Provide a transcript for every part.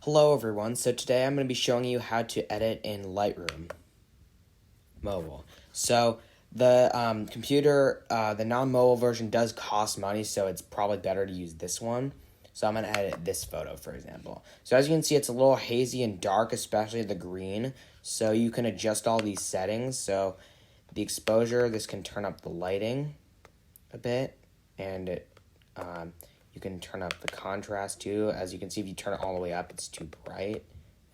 Hello everyone, so today I'm going to be showing you how to edit in Lightroom mobile. So the the non-mobile version does cost money, so it's probably better to use this one. So I'm going to edit this photo, for example. So as you can see, it's a little hazy and dark, especially the green. So you can adjust all these settings. So the exposure, this can turn up the lighting a bit, and you can turn up the contrast too. As you can see, if you turn it all the way up, it's too bright.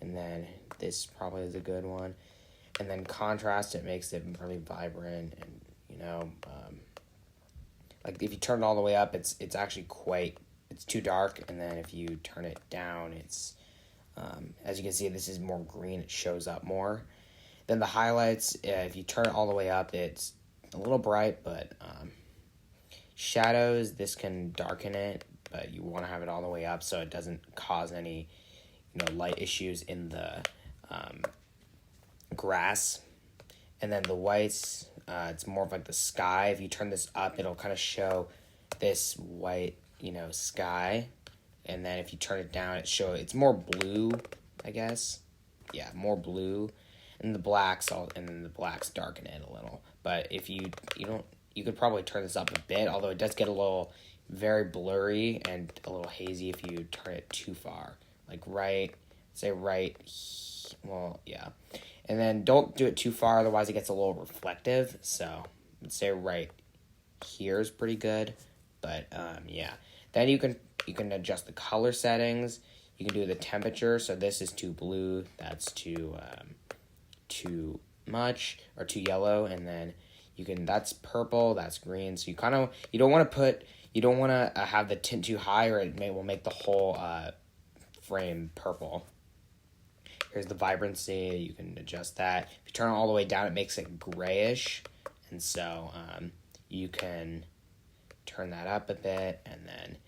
And then this probably is a good one. And then contrast, it makes it really vibrant. And, like if you turn it all the way up, it's actually it's too dark. And then if you turn it down, it's, as you can see, this is more green. It shows up more. Then the highlights, if you turn it all the way up, it's a little bright, but shadows, this can darken it, but you want to have it all the way up so it doesn't cause any, light issues in the grass. And then the whites, it's more of like the sky. If you turn this up, it'll kind of show this white, sky. And then if you turn it down, it's more blue, I guess. Yeah, more blue. And the blacks, darken it a little. But if you could probably turn this up a bit, although it does get a little very blurry and a little hazy if you turn it too far. Like well, yeah. And then don't do it too far, otherwise it gets a little reflective. So let's say right here is pretty good. But yeah. Then you can adjust the color settings. You can do the temperature. So this is too blue, that's too much, or too yellow, and then that's purple, that's green. So you don't want to have the tint too high, or it will make the whole frame purple. Here's the vibrancy. You can adjust that. If you turn it all the way down, it makes it grayish, and so you can turn that up a bit. And then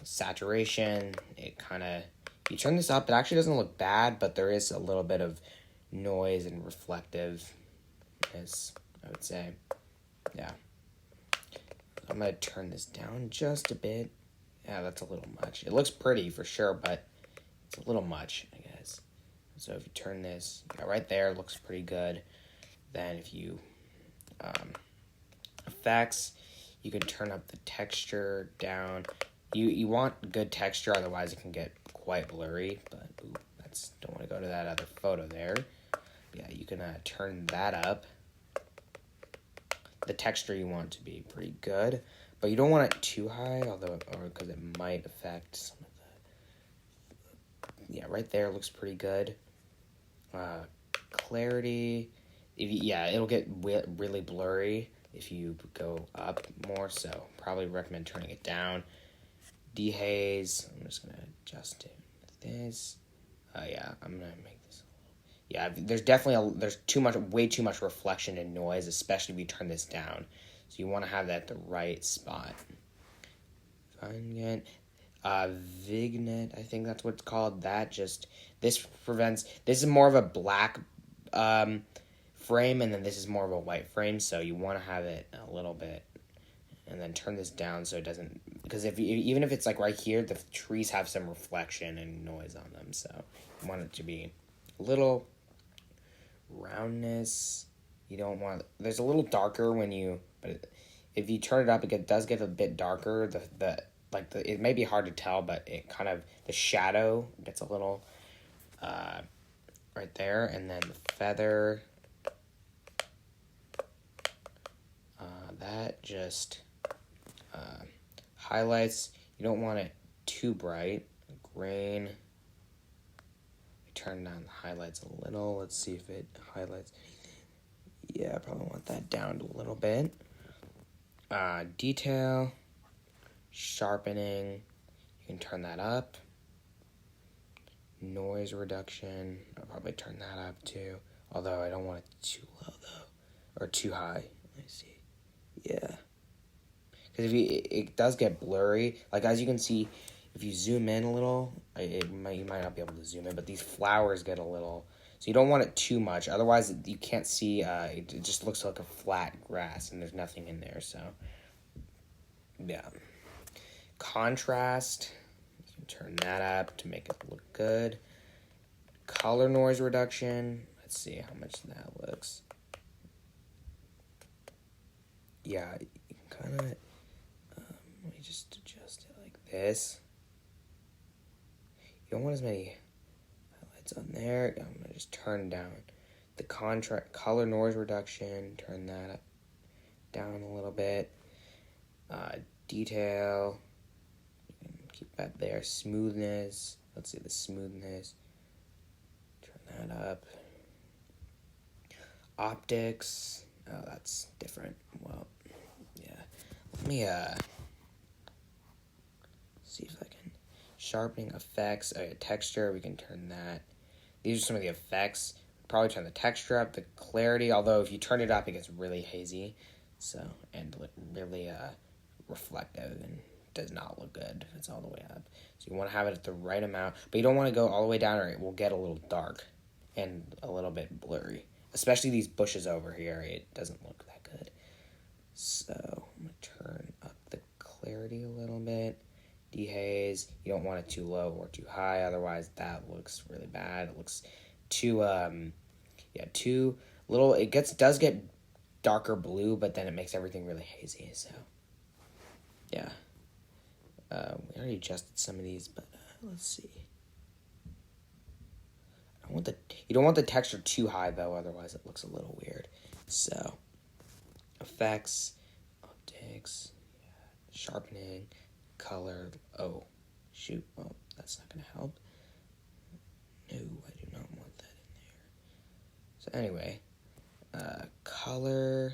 saturation, you turn this up, it actually doesn't look bad, but there is a little bit of noise and reflectiveness, I would say. Yeah. I'm going to turn this down just a bit. Yeah, that's a little much. It looks pretty for sure, but it's a little much, I guess. So if you turn this, right there, it looks pretty good. Then if you, effects, you can turn up the texture down. You want good texture, otherwise it can get quite blurry, but don't want to go to that other photo there. Yeah, you can turn that up. The texture you want to be pretty good, but you don't want it too high, because it might affect some of the. Yeah, right there looks pretty good. Clarity, it'll get really blurry if you go up more, so probably recommend turning it down. Dehaze, I'm just gonna adjust it with this. Yeah, I'm gonna make this. Yeah, there's definitely way too much reflection and noise, especially if you turn this down. So you want to have that at the right spot. Vignette, Vignette, I think that's what it's called. This is more of a black frame, and then this is more of a white frame. So you want to have it a little bit, and then turn this down so it doesn't. Because even if it's like right here, the trees have some reflection and noise on them, so you want it to be a little roundness. You don't want. There's a little darker but if you turn it up, it does get a bit darker. It may be hard to tell, but the shadow gets a little right there, and then the feather. That just highlights. You don't want it too bright. Grain. Turn down the highlights a little. Let's see if it highlights. Yeah, I probably want that down a little bit. Detail, sharpening, you can turn that up. Noise reduction, I'll probably turn that up too. Although I don't want it too low though, or too high. Let me see. Yeah, because it does get blurry. Like as you can see, if you zoom in a little, you might not be able to zoom in, but these flowers get a little. So you don't want it too much, otherwise you can't see. It just looks like a flat grass, and there's nothing in there. So, yeah. Contrast, you can turn that up to make it look good. Color noise reduction. Let's see how much that looks. Yeah, you can kind of, let me just adjust it like this. You don't want as many highlights on there. I'm going to just turn down the contrast, color noise reduction, turn that up, down a little bit. Detail, you can keep that there. Smoothness, let's see the smoothness, turn that up. Optics, oh, that's different. Well, yeah. Let me see if I can. Sharpening effects, texture, we can turn that. These are some of the effects. Probably turn the texture up, the clarity, although if you turn it up, it gets really hazy. So, and really reflective and does not look good if it's all the way up. So you want to have it at the right amount, but you don't want to go all the way down or it will get a little dark and a little bit blurry. Especially these bushes over here, it doesn't look that good. So I'm going to turn up the clarity a little bit. Dehaze, you don't want it too low or too high, otherwise that looks really bad. It looks too, too little. It does get darker blue, but then it makes everything really hazy, so yeah. We already adjusted some of these, but let's see. You don't want the texture too high, though, otherwise it looks a little weird. So, effects, optics, sharpening, color. Oh, shoot. Well, that's not going to help. No, I do not want that in there. So, anyway, color.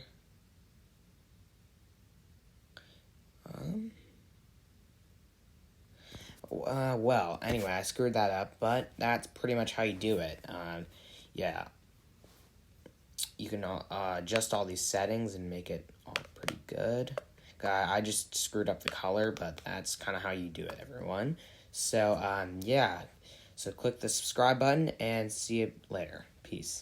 Well, anyway, I screwed that up, but that's pretty much how you do it. Yeah. You can adjust all these settings and make it all pretty good. I just screwed up the color, but that's kind of how you do it, everyone. So, yeah. So click the subscribe button and see you later. Peace.